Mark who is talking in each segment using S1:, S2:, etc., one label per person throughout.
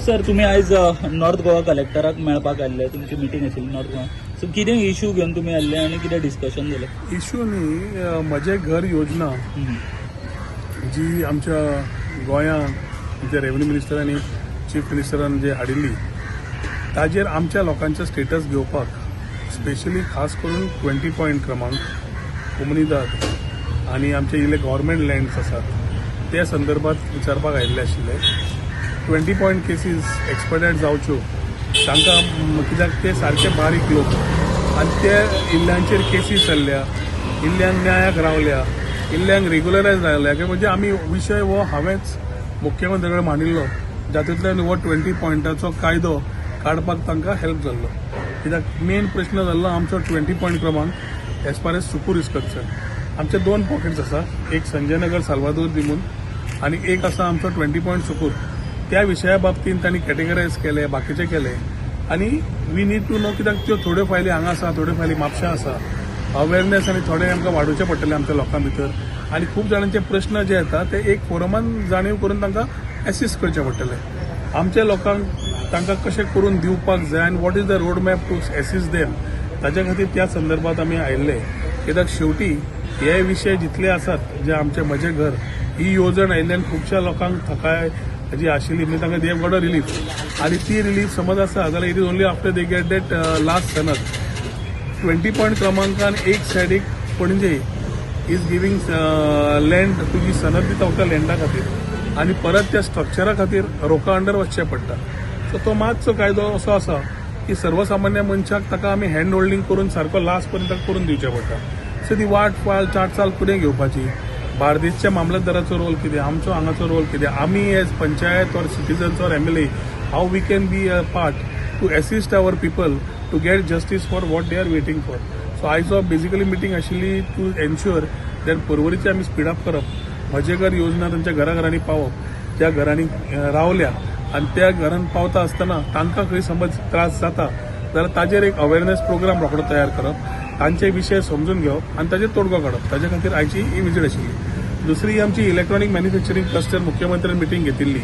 S1: Sir तुम्ही आज north Goa कलेक्टराक मेळपाक आयल्ले, तुमची मिटींग आशिल्ली नॉर्थ गोवा. सो कितें इश्यू घेवन तुमी आयल्ले आनी कितें डिस्कशन जालें?
S2: इश्यू न्ही, म्हजे घर योजना जी आमच्या गोंयांत जे रेव्हेन्यू मिनिस्टरांनी चीफ मिनिस्टरान जे हाडिल्ली ताजेर आमच्या लोकांचे स्टेटस घेवपाक स्पेशली खास करून 20 पॉयंट क्रमांक कोमुनिदाद आनी आमचे इल्ले गव्हर्मेंट लँड्स आसात त्या संदर्भात विचारपाक आयिल्ले आशिल्ले. 20 पॉयंट केसीस एक्सपर्टायट जावच्यो तांकां कित्याक ते सारके बारीक लोक आनी ते इल्ल्यांचेर केसी चल्ल्या, इल्ल्यांक न्यायाक रावल्या, इल्ल्यांक रेग्युलरायज रावल्या. म्हणजे आमी विशय हो हांवेंच मुख्यमंत्री कडेन मांडिल्लो, जातूंतल्यान हो 20 पॉयंटाचो कायदो काडपाक तांकां हेल्प जाल्लो. कित्याक मेन प्रश्न जाल्लो आमचो 20 पॉयंट क्रमांक as far as Sukkur is concern. आमचे 2 पॉकेट्स आसा, एक संजय नगर साल्वादोर दिमून आनी एक आसा आमचो 20 पॉयंट सुकूर. त्या विशया बाबतींत तांणी कॅटेगरायज केले, बाकीचे केले आनी वी नीड टू नो कित्याक त्यो थोड्यो फायली हांगा आसा, थोड्यो फायली म्हापशा आसा. अवेरनेस आनी थोडे आमकां वाडोवचे पडटले आमच्या लोकां भितर आनी खूब जाणांचे प्रश्न जे येता ते एक फोरमान जाणीव करून तांकां एसिस्ट करचे पडटले. आमच्या लोकांक तांकां कशें करून दिवपाक जाय आनी what is the road map to assist them, ताच्या खातीर त्या संदर्भात आमी आयिल्ले. कित्याक शेवटी हे विशय जितले आसात जे आमचे म्हजें घर ही येवजण आयिल्ल्यान खुबश्या लोकांक थाकाय जी आशिल्ली म्हणजे तांकां देव गॉट अ रिलीफ आनी ती रिलीफ समज आसा जाल्यार it is only after they get that last सनद. 20 पॉयंट क्रमांकान एक सायडीक पणजे इज गिवींग लँड तुजी सनद दिता त्या लँडा खातीर आनी परत त्या स्ट्रक्चरा खातीर रोका अंडर वचचें पडटा. सो तो मातसो कायदो असो आसा की सर्वसामान्य मनशाक ताका आमी हँड होल्डिंग करून सारको लास्ट पर्यंत करून दिवचें पडटा. सो ती वाट चाल फुडें घेवपाची. बार्देसच्या मामलतदाराचो रोल कितें, आमचो हांगाचो रोल कितें, आमी as panchayat or citizens or MLA how we can be a part to assist our people to get justice for what they are waiting for. So आयजो बेसिकली मिटींग आशिल्ली टू एन्श्युअर दॅट पर्वरीचे आमी speed up करप, म्हजे घर योजना तांच्या घराघरांनी पावप, त्या घरांनी रावल्या आनी त्या घरान पावता आसतना तांकां खंय समज त्रास जाता जाल्यार ताजेर एक अवेरनेस प्रोग्राम रोखडो तयार करप, तांचे विशय समजून घेवप आनी ताजेर तोडगो काडप. ताजे खातीर आयची ही विजीट आशिल्ली. दुसरी आमची इलेक्ट्रॉनिक मॅन्युफॅक्चरिंग क्लस्टर मुख्यमंत्र्यान मिटींग घेतिल्ली.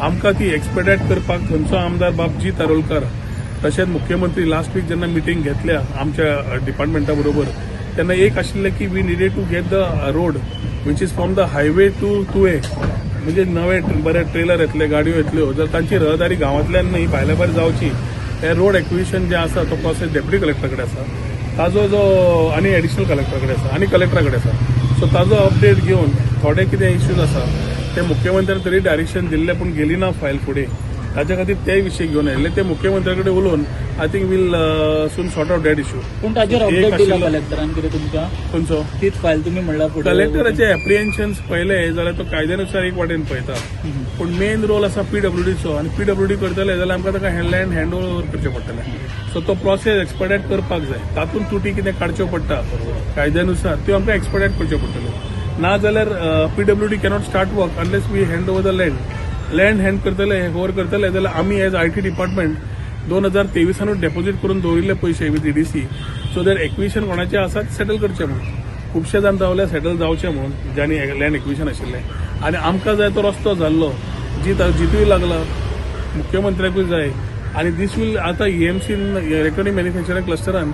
S2: आमकां ती एक्सपेडायट करपाक थंयचो आमदार बाबजी तारोलकर तशेंच मुख्यमंत्री लास्ट वीक जेन्ना मिटींग घेतल्या आमच्या डिपार्टमेंटा बरोबर तेन्ना एक आशिल्लें की we needed to get the road which is from the highway to a, म्हणजे नवे बरे ट्रेलर येतले, गाडयो येतल्यो, जर तांची रहदारी गांवांतल्यान न्ही भायल्या भायर जावची. हे रोड एक्विजिशन जे आसा तो प्रोसेस डेप्युटी कलेक्टर कडेन आसा, ताजो जो आनी एडिशनल कलेक्टर कडेन आसा आनी कलेक्टरा कडेन आसा. सो ताजो अपडेट घेवन थोडे कितें इश्यूज आसा ते मुख्यमंत्र्यान तरी डायरेक्शन दिल्लें पूण गेली ना फायल फुडें. ताच्या खातीर ते विशय घेवन आयिल्ले. ते मुख्यमंत्र्या कडेन उलोवन I think will soon sort out that issue.
S1: पूण ताजेर अपडेट दिला कलेक्टरान कितें तुमकां?
S2: खंयचो?
S1: तीच फायल तुमी म्हणल्यार फुडें
S2: कलेक्टराचे एप्रिहेन्शन्स पळयले जाल्यार तो कायद्यानुसार एक वाटेन पळयता, पूण मेन रोल आसा PWDचो आनी PWD करतले जाल्यार आमकां ताका लँड हँड ओव्हर करचें पडटलें. सो तो प्रोसेस एक्सपर्टायट करपाक जाय. तातूंत त्रुटी कितें काडच्यो पडटा कायद्यानुसार त्यो आमकां एक्सपर्टायट करच्यो पडटल्यो. ना जाल्यार PWD cannot start work unless we hand over the land hand करतले ओव्हर करतले जाल्यार आमी एज IT डिपार्टमेंट 2023 डेपोजीट करून दवरिल्ले पयशे with EDC so that acquisition कोणाचे आसा सेटल करचे म्हणून. खुबशे जाण रावले सेटल जावचे म्हणून ज्यांनी लँड एक्विजिशन आशिल्लें आनी आमकां जाय तो रस्तो जाल्लो जितूय लागला, मुख्यमंत्र्याकूय जाय आनी दीस वील आतां EMC इलेक्ट्रॉनिक मॅन्युफॅक्चरिंग क्लस्टरान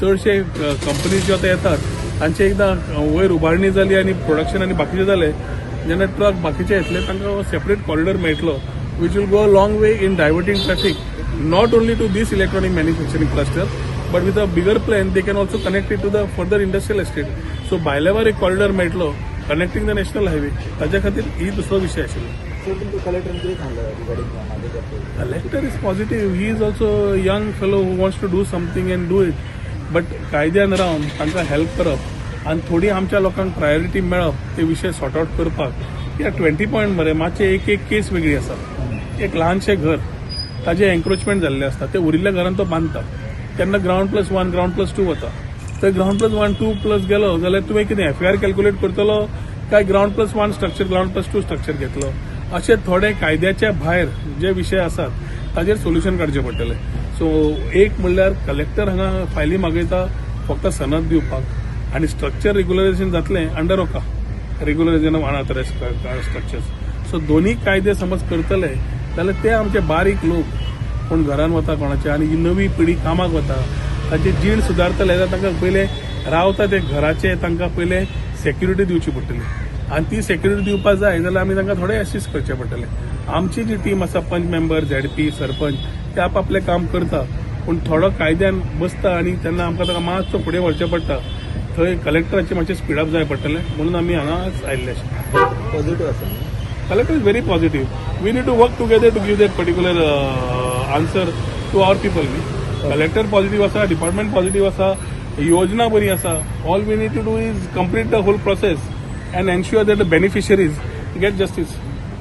S2: चडशे कंपनीज ज्यो आतां येतात तांचे एकदां वयर उबारणी जाली आनी प्रोडक्शन आनी बाकीचें जालें जेन्ना ट्रक बाकीचे येतले तांकां सेपरेट कॉरिडॉर मेळटलो which will go a long way in diverting traffic not only to this electronic manufacturing cluster but with a bigger plan they can also connect it to the further industrial estate. So भायल्यावर एक corridor मेळटलो connecting the national highway. ताच्या खातीर ही दुसरो विशय आशिल्लो. Collector is positive. He is also young fellow who wants to do something and do it. But कायद्यान रावन तांकां हेल्प करप आनी थोडी आमच्या लोकांक प्रायोरिटी मेळप ते विशय सॉर्ट आउट करपाक. कित्याक 20 पॉयंट मरे मातशे एक केस वेगळी आसा. एक ल्हानशें घर ताजें एन्क्रोचमेंट जाल्लें आसता, ते उरिल्ल्या घरान तो बांदता तेन्ना ground+1 ground+2 वता. तर ground+1 2+ गेलो जाल्यार तुवें कितें FAR कॅल्क्युलेट करतलो काय ground+1 स्ट्रक्चर ground+2 स्ट्रक्चर घेतलो. अशे थोडे कायद्याच्या भायर जे विशय आसात ताजेर सोल्युशन काडचें पडटलें. सो एक म्हणल्यार कलेक्टर हांगा फायली मागयता फक्त सनद दिवपाक आनी स्ट्रक्चर रेग्युलरायझेशन जातलें अंडर ओका regularisation of unauthorised structures. So दोन्ही कायदे समज करतले जाल्यार ते आमचे बारीक लोक कोण घरान वता कोणाच्या आनी ही नवी पिढी कामाक वता तांचे जीण सुदारतले जाल्यार तांकां पयले रावता ते घराचे तांकां पयले सेक्युरिटी दिवची पडटली आनी ती सेक्युरिटी दिवपाक जाय जाल्यार आमी तांकां थोडे असिस्ट करचे पडटले. आमची जी टीम आसा पंच मेंबर झेडपी सरपंच ते आपआपलें काम करता पूण थोडो कायद्यान बसता आनी तेन्ना आमकां ताका मातसो फुडें व्हरचें पडटा. थंय कलेक्टराचें मातशें स्पीड अप जाय पडटलें म्हणून आमी हांगा आयिल्ले आसा.
S1: पॉझिटिव्ह आसा.
S2: Collector is very positive. We need to work together to give that particular answer to our people. Collector positive asa, department positive asa, yojana bari asa. All we need to do is complete the whole process and ensure that the beneficiaries get justice.